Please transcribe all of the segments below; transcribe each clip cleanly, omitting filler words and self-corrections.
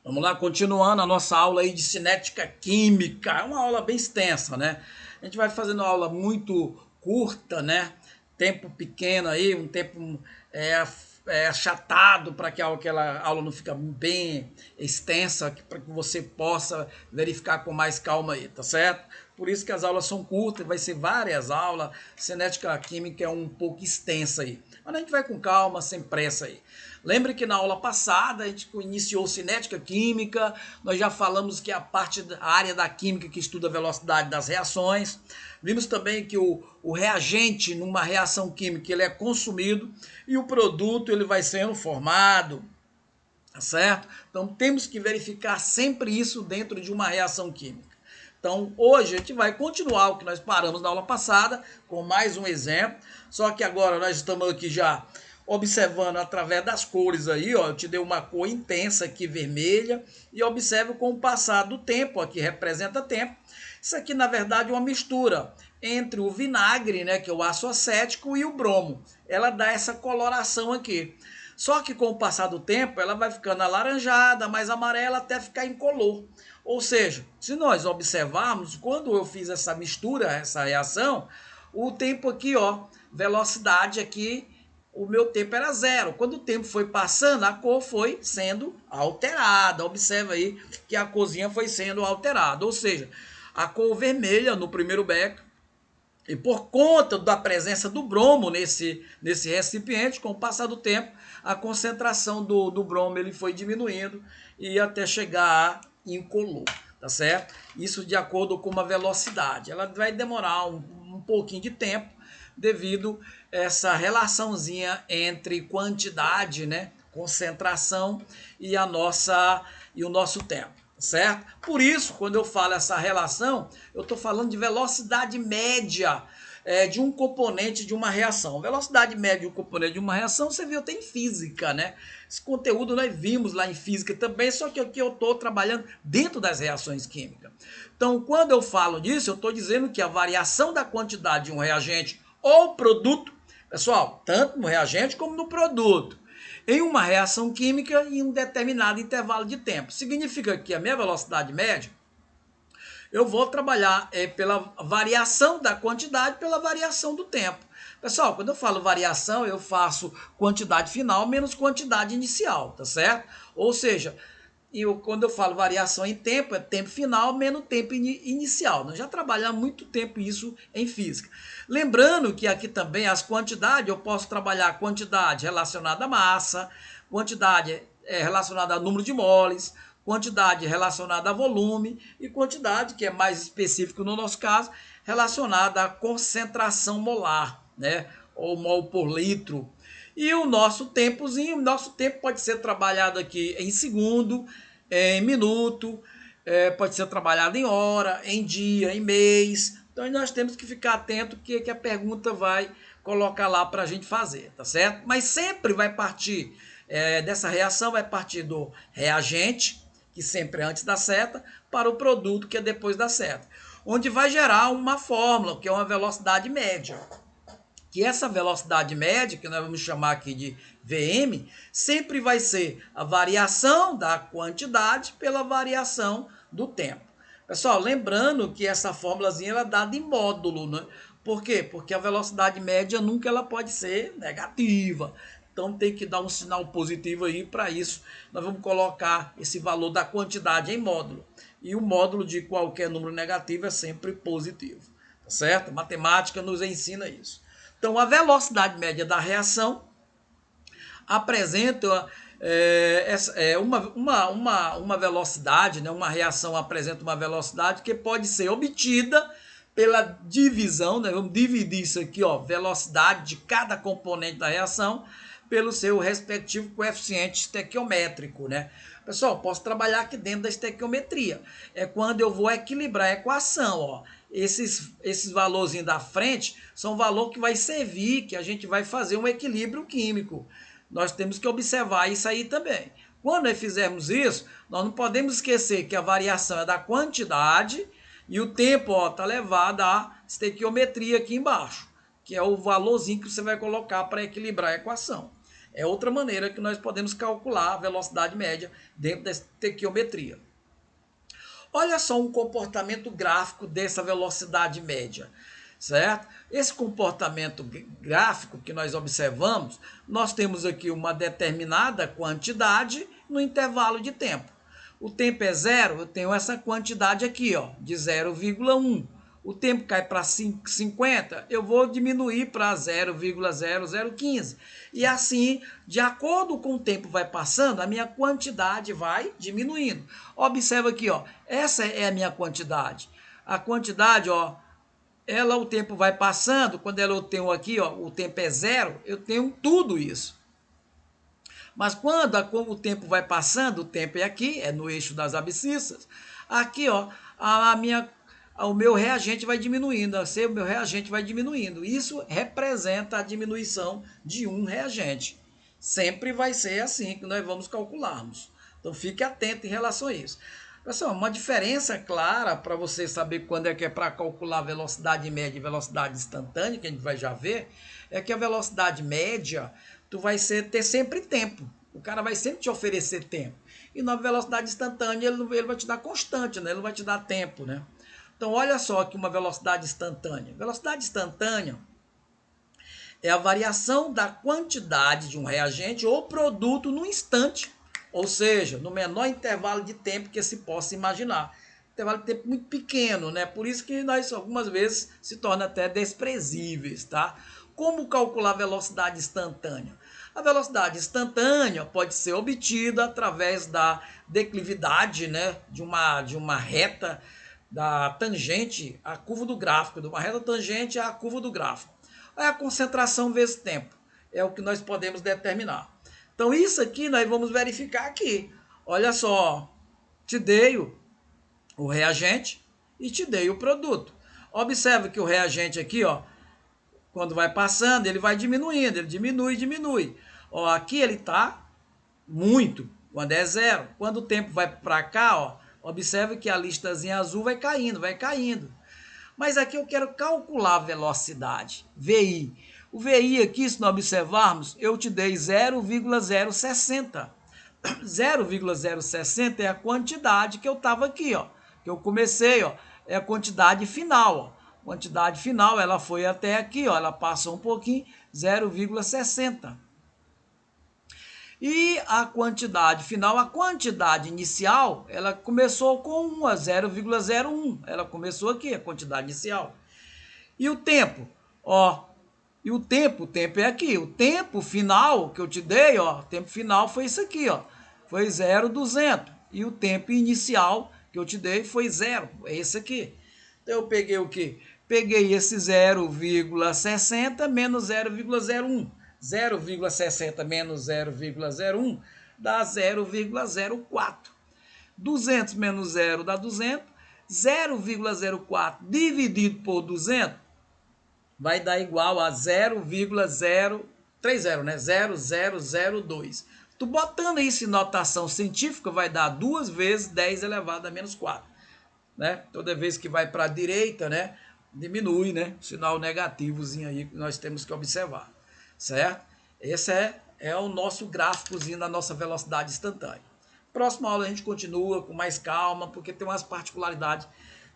Vamos lá, continuando a nossa aula aí de cinética química. É uma aula bem extensa, né? A gente vai fazendo uma aula muito curta, né? Tempo pequeno aí, um tempo achatado para que aquela aula não fique bem extensa, para que você possa verificar com mais calma aí, tá certo? Por isso que as aulas são curtas, vai ser várias aulas. Cinética química é um pouco extensa aí. Mas a gente vai com calma, sem pressa aí. Lembre que na aula passada a gente iniciou cinética química, nós já falamos que é a área da química que estuda a velocidade das reações. Vimos também que o reagente numa reação química ele é consumido e o produto ele vai sendo formado, tá certo? Então temos que verificar sempre isso dentro de uma reação química. Então, hoje a gente vai continuar o que nós paramos na aula passada, com mais um exemplo, só que agora nós estamos aqui já observando através das cores aí, ó, eu te dei uma cor intensa aqui, vermelha, e observe com o passar do tempo, aqui representa tempo. Isso aqui, na verdade, é uma mistura entre o vinagre, né, que é o ácido acético, e o bromo. Ela dá essa coloração aqui. Só que com o passar do tempo, ela vai ficando alaranjada, mais amarela, até ficar incolor. Ou seja, se nós observarmos, quando eu fiz essa mistura, essa reação, o tempo aqui, ó, velocidade aqui, o meu tempo era zero. Quando o tempo foi passando, a cor foi sendo alterada. Observa aí que a corzinha foi sendo alterada. Ou seja, a cor vermelha no primeiro beco, e por conta da presença do bromo nesse recipiente, com o passar do tempo, a concentração do bromo ele foi diminuindo e até chegar a incolor, tá certo? Isso de acordo com uma velocidade. Ela vai demorar um pouquinho de tempo devido a essa relaçãozinha entre quantidade, né, concentração e o nosso tempo, certo? Por isso, quando eu falo essa relação, eu estou falando de velocidade média de um componente de uma reação. Velocidade média de um componente de uma reação, você viu, tem física, né? Esse conteúdo nós vimos lá em física também, só que aqui eu estou trabalhando dentro das reações químicas. Então, quando eu falo disso, eu estou dizendo que a variação da quantidade de um reagente ou produto, pessoal, tanto no reagente como no produto, em uma reação química em um determinado intervalo de tempo. Significa que a minha velocidade média, eu vou trabalhar pela variação da quantidade pela variação do tempo. Pessoal, quando eu falo variação, eu faço quantidade final menos quantidade inicial, tá certo? Ou seja, quando eu falo variação em tempo, é tempo final menos tempo inicial. Nós já trabalhamos muito tempo isso em física. Lembrando que aqui também as quantidades, eu posso trabalhar quantidade relacionada à massa, quantidade relacionada ao número de moles, quantidade relacionada a volume e quantidade, que é mais específico no nosso caso, relacionada à concentração molar, né? Ou mol por litro. E o nosso tempozinho, nosso tempo pode ser trabalhado aqui em segundo, em minuto, pode ser trabalhado em hora, em dia, em mês. Então nós temos que ficar atento que a pergunta vai colocar lá para a gente fazer, tá certo? Mas sempre vai partir dessa reação, vai partir do reagente, que sempre é antes da seta, para o produto, que é depois da seta. Onde vai gerar uma fórmula, que é uma velocidade média. Que essa velocidade média, que nós vamos chamar aqui de Vm, sempre vai ser a variação da quantidade pela variação do tempo. Pessoal, lembrando que essa fórmulazinha ela é dada em módulo, né? Por quê? Porque a velocidade média nunca ela pode ser negativa. Então tem que dar um sinal positivo aí, para isso nós vamos colocar esse valor da quantidade em módulo. E o módulo de qualquer número negativo é sempre positivo, tá certo? A matemática nos ensina isso. Então a velocidade média da reação apresenta uma velocidade, né? Uma reação apresenta uma velocidade que pode ser obtida pela divisão, né? Vamos dividir isso aqui, ó, velocidade de cada componente da reação pelo seu respectivo coeficiente estequiométrico, né? Pessoal, posso trabalhar aqui dentro da estequiometria. É quando eu vou equilibrar a equação, ó. Esses valorzinhos da frente são valor que vai servir, que a gente vai fazer um equilíbrio químico. Nós temos que observar isso aí também. Quando nós fizermos isso, nós não podemos esquecer que a variação é da quantidade e o tempo está levado à estequiometria aqui embaixo, que é o valorzinho que você vai colocar para equilibrar a equação. É outra maneira que nós podemos calcular a velocidade média dentro da estequiometria. Olha só um comportamento gráfico dessa velocidade média, certo? Esse comportamento gráfico que nós observamos, nós temos aqui uma determinada quantidade no intervalo de tempo. O tempo é zero, eu tenho essa quantidade aqui, ó, de 0,1. O tempo cai para 50, eu vou diminuir para 0,0015. E assim, de acordo com o tempo vai passando, a minha quantidade vai diminuindo. Observa aqui, ó, essa é a minha quantidade. A quantidade, ó, o tempo vai passando, quando eu tenho aqui, ó, o tempo é zero, eu tenho tudo isso. Mas quando o tempo vai passando, o tempo é aqui, é no eixo das abscissas, aqui, ó, o meu reagente vai diminuindo, o meu reagente vai diminuindo. Isso representa a diminuição de um reagente. Sempre vai ser assim que nós vamos calcularmos. Então fique atento em relação a isso. Pessoal, uma diferença clara para você saber quando é que é para calcular velocidade média e velocidade instantânea, que a gente vai já ver, é que a velocidade média, tu vai ter sempre tempo. O cara vai sempre te oferecer tempo. E na velocidade instantânea, ele vai te dar constante, né? Ele não vai te dar tempo, né? Então, olha só aqui uma velocidade instantânea. Velocidade instantânea é a variação da quantidade de um reagente ou produto no instante, ou seja, no menor intervalo de tempo que se possa imaginar. Intervalo de tempo muito pequeno, né? Por isso que nós algumas vezes se torna até desprezíveis, tá? Como calcular a velocidade instantânea? A velocidade instantânea pode ser obtida através da declividade, né, de uma reta da tangente à curva do gráfico, de uma reta tangente à curva do gráfico. É a concentração vezes tempo, é o que nós podemos determinar. Então isso aqui nós vamos verificar aqui. Olha só, te dei o reagente e te dei o produto. Observe que o reagente aqui, ó, quando vai passando, ele vai diminuindo, ele diminui. Ó, aqui ele está muito, quando é zero. Quando o tempo vai para cá, ó, observe que a listazinha azul vai caindo. Mas aqui eu quero calcular a velocidade, VI. O VI aqui, se nós observarmos, eu te dei 0,060. 0,060 é a quantidade que eu estava aqui, ó. Que eu comecei, ó. É a quantidade final, ó. Quantidade final, ela foi até aqui, ó. Ela passou um pouquinho, 0,60. E a quantidade final, a quantidade inicial, ela começou com 1, a 0,01. Ela começou aqui, a quantidade inicial. E o tempo? Ó, e o tempo é aqui. O tempo final que eu te dei, ó, o tempo final foi isso aqui, ó. Foi 0,200. E o tempo inicial que eu te dei foi 0. É esse aqui. Então eu peguei o quê? Peguei esse 0,60 menos 0,01. 0,60 menos 0,01 dá 0,04. 200 menos 0 dá 200. 0,04 dividido por 200 vai dar igual a 0,030, né? 0002. Tu botando isso em notação científica vai dar 2 vezes 10 elevado a menos 4. Né? Toda vez que vai para a direita, né? Diminui, né? O sinal negativozinho aí que nós temos que observar. Certo? Esse é o nosso gráficozinho da nossa velocidade instantânea. Próxima aula a gente continua com mais calma, porque tem umas particularidades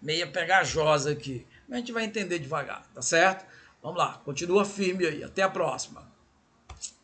meio pegajosas aqui. Mas a gente vai entender devagar, tá certo? Vamos lá, continua firme aí. Até a próxima.